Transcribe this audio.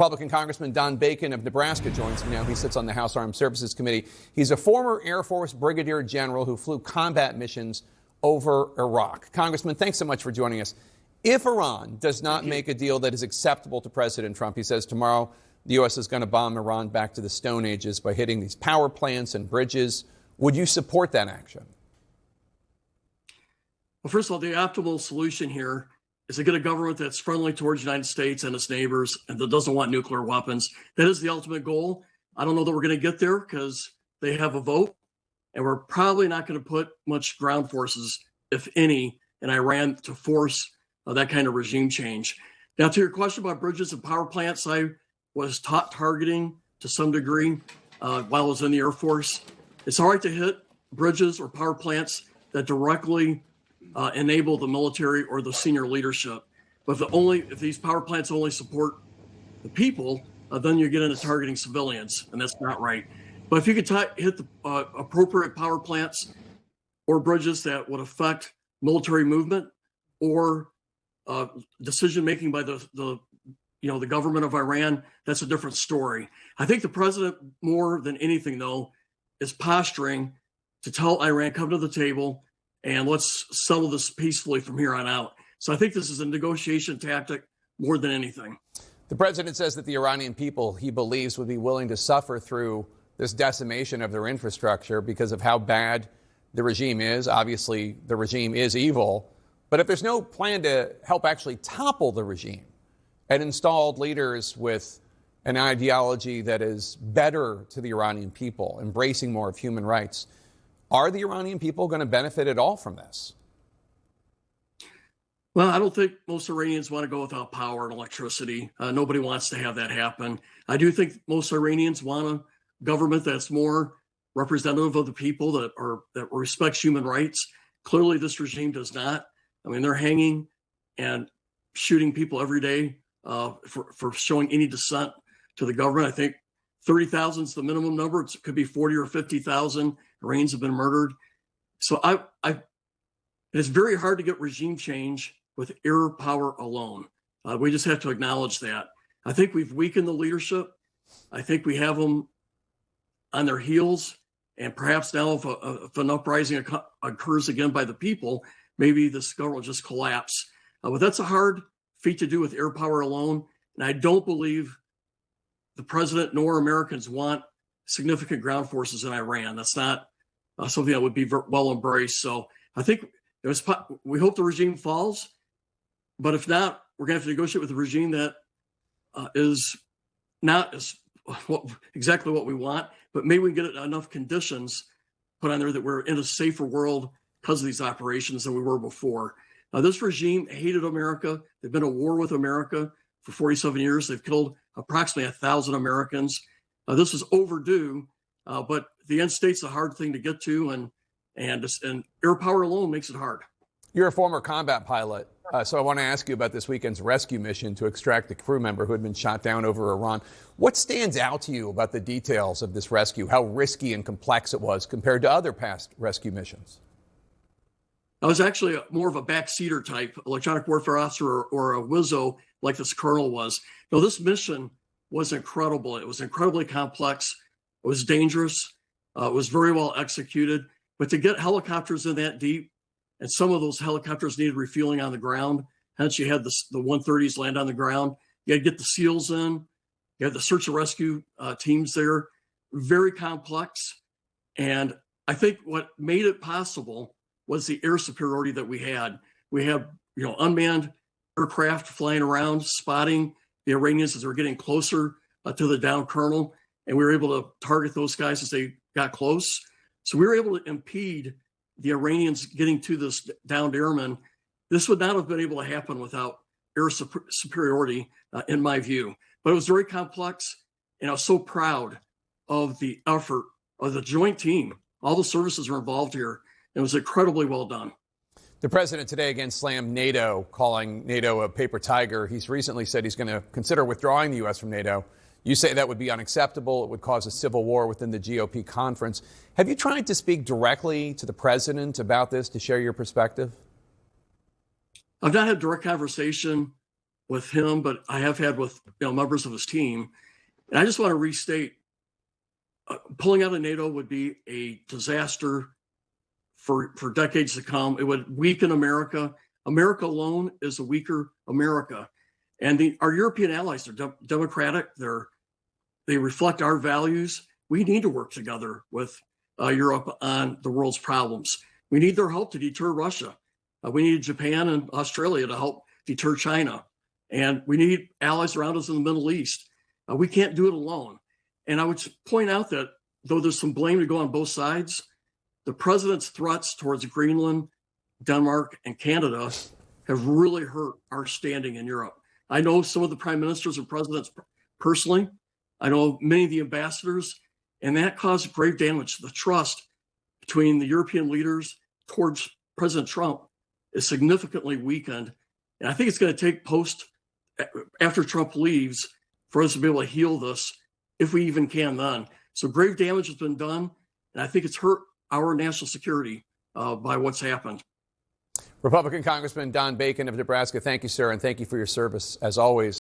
Republican Congressman Don Bacon of Nebraska joins me now. He sits on the House Armed Services Committee. He's a former Air Force brigadier general who flew combat missions over Iraq. Congressman, thanks so much for joining us. If Iran does not make a deal that is acceptable to President Trump, he says tomorrow the U.S. is going to bomb Iran back to the Stone Ages by hitting these power plants and bridges. Would you support that action? Well, first of all, the optimal solution here is to get a government that's friendly towards the United States and its neighbors and that doesn't want nuclear weapons. That is the ultimate goal. I don't know that we're going to get there because they have a vote, and we're probably not going to put much ground forces, if any, in Iran to force that kind of regime change. Now, to your question about bridges and power plants, I was taught targeting to some degree while I was in the Air Force. It's all right to hit bridges or power plants that directly enable the military or the senior leadership. But if these power plants only support the people, then you get into targeting civilians, and that's not right. But if you could hit the appropriate power plants or bridges that would affect military movement or decision making by the government of Iran, that's a different story. I think the president, more than anything, though, is posturing to tell Iran, come to the table and let's settle this peacefully from here on out. So I think this is a negotiation tactic more than anything. The president says that the Iranian people, he believes, would be willing to suffer through this decimation of their infrastructure because of how bad the regime is. Obviously, the regime is evil. But if there's no plan to help actually topple the regime and install leaders with an ideology that is better to the Iranian people, embracing more of human rights, are the Iranian people going to benefit at all from this? Well, I don't think most Iranians want to go without power and electricity. Nobody wants to have that happen. I do think most Iranians want a government that's more representative of the people, that respects human rights. Clearly, this regime does not. I mean, they're hanging and shooting people every day for showing any dissent to the government. I think 30,000 is the minimum number. It could be 40 or 50,000 Iranians have been murdered. So it's very hard to get regime change with air power alone. We just have to acknowledge that. I think we've weakened the leadership. I think we have them on their heels. And perhaps now if an uprising occurs again by the people, maybe this government will just collapse. But that's a hard feat to do with air power alone. And I don't believe the president nor Americans want significant ground forces in Iran. That's not something that would be well embraced. So I think we hope the regime falls. But if not, we're going to have to negotiate with a regime that is not exactly what we want. But maybe we get enough conditions put on there that we're in a safer world because of these operations than we were before. This regime hated America. They've been at war with America for 47 years. They've killed approximately 1,000 Americans. This is overdue, but the end state's a hard thing to get to, and air power alone makes it hard. You're a former combat pilot, so I want to ask you about this weekend's rescue mission to extract a crew member who had been shot down over Iran. What stands out to you about the details of this rescue, how risky and complex it was compared to other past rescue missions? I was actually more of a backseater type, electronic warfare officer or a WISO like this colonel was. No, this mission was incredible. It was incredibly complex. It was dangerous. It was very well executed. But to get helicopters in that deep, and some of those helicopters needed refueling on the ground, hence you had the 130s land on the ground. You had to get the SEALs in. You had the search and rescue teams there. Very complex. And I think what made it possible was the air superiority that we had. We had, unmanned aircraft flying around, spotting the Iranians as they were getting closer to the downed colonel, and we were able to target those guys as they got close. So we were able to impede the Iranians getting to this downed airman. This would not have been able to happen without air superiority, in my view. But it was very complex, and I was so proud of the effort of the joint team. All the services were involved here. It was incredibly well done. The president today again slammed NATO, calling NATO a paper tiger. He's recently said he's going to consider withdrawing the U.S. from NATO. You say that would be unacceptable. It would cause a civil war within the GOP conference. Have you tried to speak directly to the president about this to share your perspective? I've not had direct conversation with him, but I have had with members of his team. And I just want to restate, pulling out of NATO would be a disaster for decades to come. It would weaken America. America alone is a weaker America. And our European allies, they're democratic. They reflect our values. We need to work together with Europe on the world's problems. We need their help to deter Russia. We need Japan and Australia to help deter China. And we need allies around us in the Middle East. We can't do it alone. And I would point out that though there's some blame to go on both sides, the president's threats towards Greenland, Denmark, and Canada have really hurt our standing in Europe. I know some of the prime ministers and presidents personally. I know many of the ambassadors, and that caused grave damage to the trust between the European leaders towards President Trump is significantly weakened. And I think it's going to take after Trump leaves for us to be able to heal this, if we even can then. So grave damage has been done, and I think it's hurt our national security by what's happened. Republican Congressman Don Bacon of Nebraska, thank you, sir, and thank you for your service, as always.